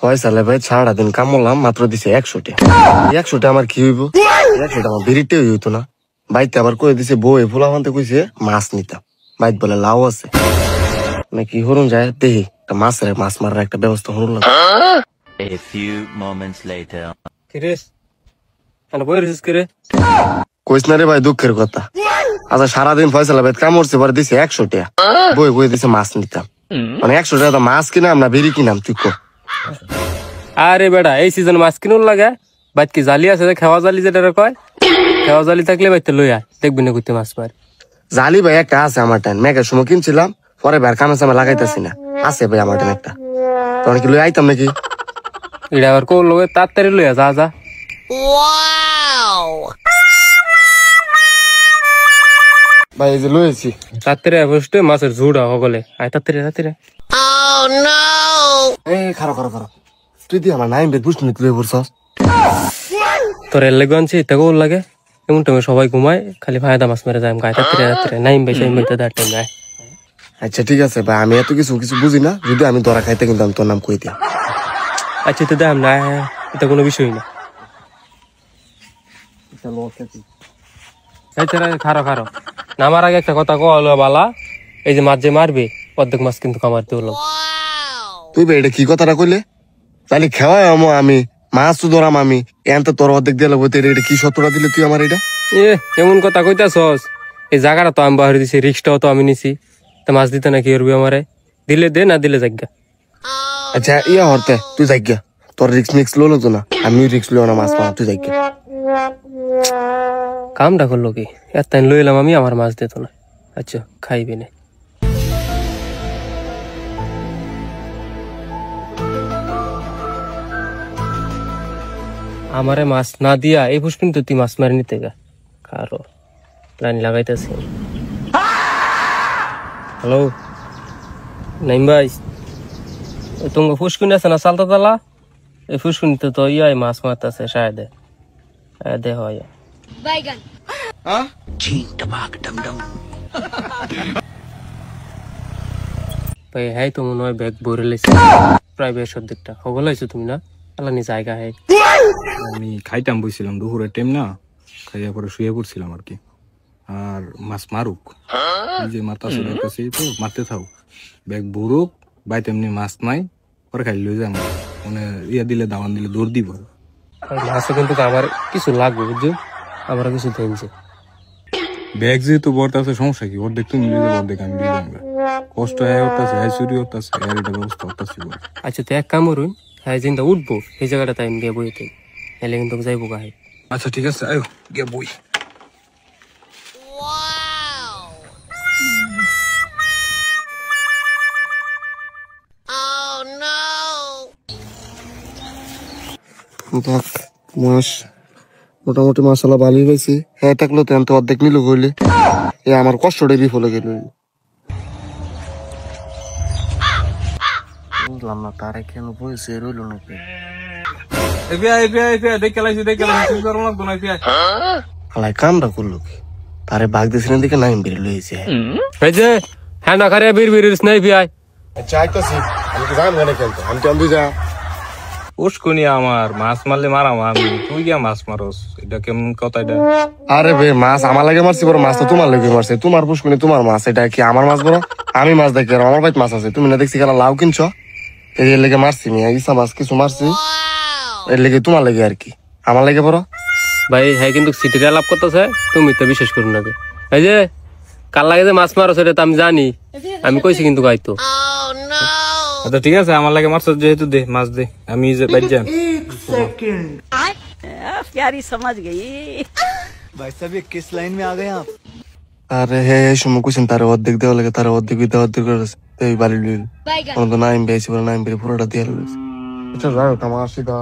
পয়সালে ভাই সারাদিন কামলাম, মাত্র দিছে 100 টাকা। 100 টাকা আমার কি হইব? 100 টাকা আমার বিরিটে হইতো না। বাইতে আবার কয়ে দিছে বই ফুলা মানতে কইছে মাছ নিতাম। বাইত বলে লাউ আছে নাকি হরুন যায় দেখি মাছ মারার একটা ব্যবস্থা হরুন লাগে। A few moments later. কইস না রে ভাই, দুঃখের কথা। আচ্ছা সারাদিন ফয়সালা ভাই কাম করছে, পরে দিছে 100 টাকা। বই দিছে মাছ নিতাম, মানে 100 টাকা মাছ কিনাম না বিড়ি কিনাম তুই কো? আরে বেটা এই সিজন মাছ কিনুন লাগে, বাইত কি জালি আছে, খেওয়া জালি যেটা কয়, খেওয়া জালি থাকলে বাইতে লইয়া দেখবি না করতে মাছ মার। জালি ভাই একটা আছে আমার টাইম, মেঘের সময় কিনছিলাম, পরে ভাই কামে সামে লাগাইতেছি না, আছে ভাই আমার টাইম একটা। তখন কি লই আইতাম নাকি? এটা আবার কোন লোক তাড়াতাড়ি লইয়া যা যা। ভাই এই যে লইছি তাড়াতাড়ি বসতে মাছের ঝুড়া হগলে আয় তাড়াতাড়ি। এই খারাপ তুই দি আমার নাইম বেদ বুঝ নি তুই বলছস। তোর এর লেগে আনছি তাকে ওর লাগে এমন টাইমে সবাই ঘুমায়, খালি ফায়দা মাছ মেরে যায় গায়ে তাড়াতাড়ি নাইম বেশি মেতে দাঁড় টাইম যায়। আচ্ছা ঠিক আছে ভাই, আমি এত কিছু বুঝি না, যদি আমি ধরা খাইতে কিন্তু আমি তোর নাম কই দিয়া। আচ্ছা তো দাম না, এটা কোনো বিষয় না। খারো নামার আগে একটা কথা কলো বালা, এই যে মাছ যে মারবে অর্ধেক মাছ কিন্তু কামারতে হলো। তুই ভাই এটা কি কথাটা কইলে? তাহলে খেওয়াই আমি মাছ তো ধরাম আমি, এন তো তোর অর্ধেক দিয়ে লাগবো, এটা কি সত্যটা দিলে তুই আমার? এটা এমন কথা কইতাছস, এই জায়গাটা তো আমি বাহির দিছি, রিক্সটাও তো আমি নিছি, তো মাছ দিতে না কি করবি আমারে? দিলে দে, না দিলে যাজ্ঞা। আচ্ছা ইয়া হরতে তুই যাজ্ঞা, তোর রিক্স লো তো না, আমি রিক্স লিও না মাছ মারা, তুই যাজ্ঞা। কামটা করলো কি এত লই এলাম আমি, আমার মাছ দিত না। আচ্ছা খাইবি না। আমারে মাছ না দিয়া এই পুষ্পিন তো তুই মাছ মারি নিতে গা, কারো লাইন লাগাইতেছি। হ্যালো নাইম ভাই, তোমার ফুসকুনি আছে না চালতা তালা, এই ফুসকুনিতে তো ইয়াই মাছ মারতেছে শায়দে দে হয়। ভাই হ্যাঁ তো মনে হয় ব্যাগ ভরে লেছে প্রায় বেশ অর্ধেকটা হগল হয়েছো তুমি না আলানি জায়গা। হ্যাঁ আমি খাইতাম বইছিলাম দুপুরের টাইম না, খাইয়া পরে শুয়ে পড়ছিলাম আর কি। আর মাছ মারুক যে মারতাছে দেখতেছি তো মারতে থাও, ব্যাগ বুড়ুক বাই তেমনি মাছ নাই, পরে খাই লই যাম মানে ইয়া দিলে দাওয়ান দিলে দৌড় দিব। মাছও কিন্তু আমার কিছু লাগবে বুঝছো, আমার কিছু দেখছে। ব্যাগ যেহেতু বর্তাছে সমস্যা কি, অর্ধেক তুমি নিয়ে যাবো অর্ধেক আমি নিয়ে যাবো, কষ্ট হয়ে হতাছে হ্যাঁ চুরি হতাছে আর এটা ব্যবস্থা হতাছি। আচ্ছা তো এক কাম করুন, হ্যাঁ যেটা উঠবো সেই জায়গাটা তাই গিয়ে বইতে এলে কিন্তু যাইবো গায়ে। আচ্ছা ঠিক আছে আয়ো গিয়ে বই। মাছ মোটামুটি মশলা ভালোই পাইছি, হ্যাঁ থাকলো তেন তো অর্ধেক নিল কইলে, এ আমার কষ্টটা বিফলে গেল। বুঝলাম না তারে কেন বলছে রইল নাকি। কামটা করলো কি, তারে বাঘ দিয়েছিলেন দিকে নাইম বেরিয়ে লইছে। এই যে হ্যাঁ না খারে বীর নাই পিয়াই। আচ্ছা আইতাছি, আমি তো জানি না কেন, আমি কেন যা পুষ্কুনি আমার মাছ মারলে মারাম আমি, তুই গিয়া মাছ মারস, এটা কেমন কথা এটা? আরে বে মাছ আমার লাগে মারছি, বড় মাছ তো তোমার লাগে মারছে, তোমার পুষ্কুনি তোমার মাছ, এটা কি আমার মাছ বড়? আমি মাছ দেখি আর আমার বাড়িতে মাছ আছে, তুমি না দেখছি কেন লাউ কিনছো, এর লেগে মারছি নি, ইসা মাছ কিছু মারছি এর লেগে তোমার লাগে আর কি, আমার লাগে বড় ভাই হ্যাঁ কিন্তু সিটির আলাপ করতেছে, তুমি তো বিশ্বাস করো না। এই যে কাল লাগে যে মাছ মারো সেটা তো আমি জানি, আমি কইছি কিন্তু গাইতো। আচ্ছা ঠিক আছে আমার লাগে মাছ যেহেতু দে মাছ দে, আমি যে বাইর যাম। प्यारी समझ गई। भाई साहब ये किस लाइन में आ गए आप? আরে হ্যাঁ এই সময় কুছেন তারে অর্ধেক দেওয়া লাগে, তারা অর্ধেক দেওয়া অর্ধেক এই বাড়ি লইল তো নাইম বেশি বলে নাইম বেরিয়ে পুরোটা দিয়ে লইছে। আচ্ছা যাই হোক আমার সিধা